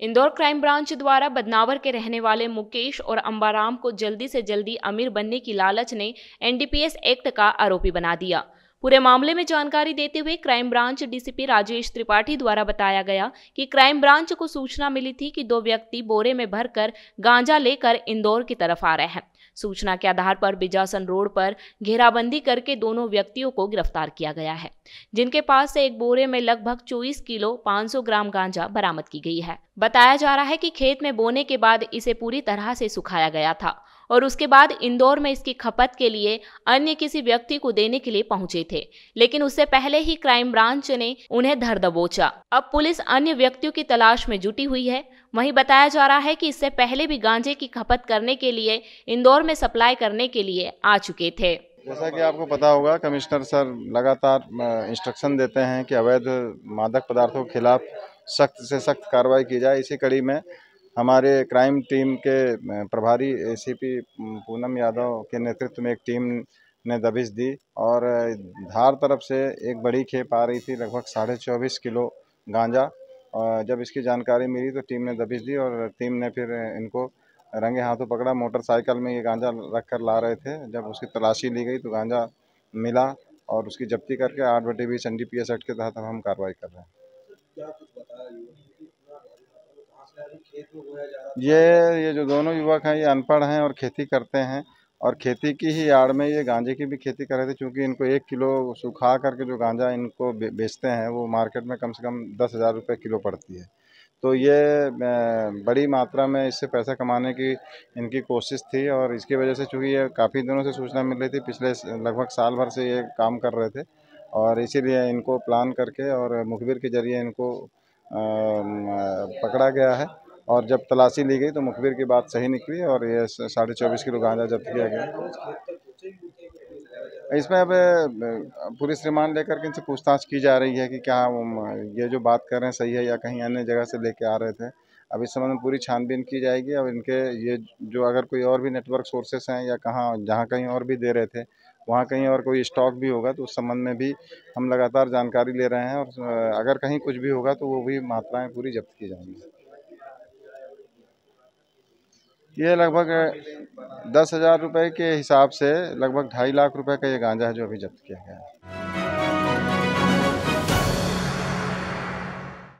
Indore crime branch द्वारा बदनावर के रहने वाले मुकेश और अंबाराम को जल्दी से जल्दी अमीर बनने की लालच ने एनडीपीएस एक्ट का आरोपी बना दिया। पूरे मामले में जानकारी देते हुए crime branch DCP Rajesh Tripathi द्वारा बताया गया कि क्राइम ब्रांच को सूचना मिली थी कि दो व्यक्ति बोरे में भरकर गांजा लेकर इंदौर की तरफ आ रहे हैं। सूचना के आधार पर बिजासन रोड पर घेराबंदी करके दोनों व्यक्तियों को गिरफ्तार किया गया है, जिनके पास से एक बोरे में लगभग 24 किलो 500 ग्राम गांजा बरामद की गई है। बताया जा रहा है कि खेत में बोने के बाद इसे पूरी तरह से सुखाया गया था और उसके बाद इंदौर में इसकी खपत के लिए अन्य किसी व्यक्ति को देने के लिए पहुंचे थे, लेकिन उससे पहले ही क्राइम ब्रांच ने उन्हें धर दबोचा। अब पुलिस अन्य व्यक्तियों की तलाश में जुटी हुई है। वहीं बताया जा रहा है कि इससे पहले भी गांजे की खपत करने के लिए इंदौर में सप्लाई करने के लिए आ चुके थे। जैसा कि आपको पता होगा, कमिश्नर सर लगातार इंस्ट्रक्शन देते हैं कि अवैध मादक पदार्थों के खिलाफ सख्त से सख्त कार्रवाई की जाए। इसी कड़ी में हमारे क्राइम टीम के प्रभारी एसीपी पूनम यादव के नेतृत्व में एक टीम ने दबिश दी और धार तरफ से एक बड़ी खेप आ रही थी, लगभग 24.5 किलो गांजा। जब इसकी जानकारी मिली तो टीम ने दबिश दी और टीम ने फिर इनको रंगे हाथों पकड़ा। मोटरसाइकिल में ये गांजा रख कर ला रहे थे। जब उसकी तलाशी ली गई तो गांजा मिला और उसकी जब्ती करके 8/20 एनडीपीएस एक्ट के तहत हम कार्रवाई कर रहे हैं। ये जो दोनों युवक हैं ये अनपढ़ हैं और खेती करते हैं और खेती की ही आड़ में ये गांजे की भी खेती कर रहे थे। क्योंकि इनको 1 किलो सुखा करके जो गांजा इनको बेचते हैं वो मार्केट में कम से कम 10,000 रुपये किलो पड़ती है। तो ये बड़ी मात्रा में इससे पैसा कमाने की इनकी कोशिश थी और इसकी वजह से चूँकि ये काफ़ी दिनों से सूचना मिल रही थी, पिछले लगभग साल भर से ये काम कर रहे थे और इसीलिए इनको प्लान करके और मुखबिर के जरिए इनको पकड़ा गया है। और जब तलाशी ली गई तो मुखबिर की बात सही निकली और ये 24.5 किलो गांजा जब्त किया गया। इसमें अब पुलिस रिमांड लेकर के इनसे पूछताछ की जा रही है कि क्या ये जो बात कर रहे हैं सही है या कहीं अन्य जगह से लेके आ रहे थे। अब इस संबंध में पूरी छानबीन की जाएगी। अब इनके ये जो अगर कोई और भी नेटवर्क सोर्सेस हैं या कहाँ जहाँ कहीं और भी दे रहे थे, वहाँ कहीं और कोई स्टॉक भी होगा तो उस संबंध में भी हम लगातार जानकारी ले रहे हैं और अगर कहीं कुछ भी होगा तो वो भी मात्राएँ पूरी जब्त की जाएंगी। ये लगभग 10,000 रुपये के हिसाब से लगभग 2.5 लाख रुपए का ये गांजा है जो अभी जब्त किया गया है।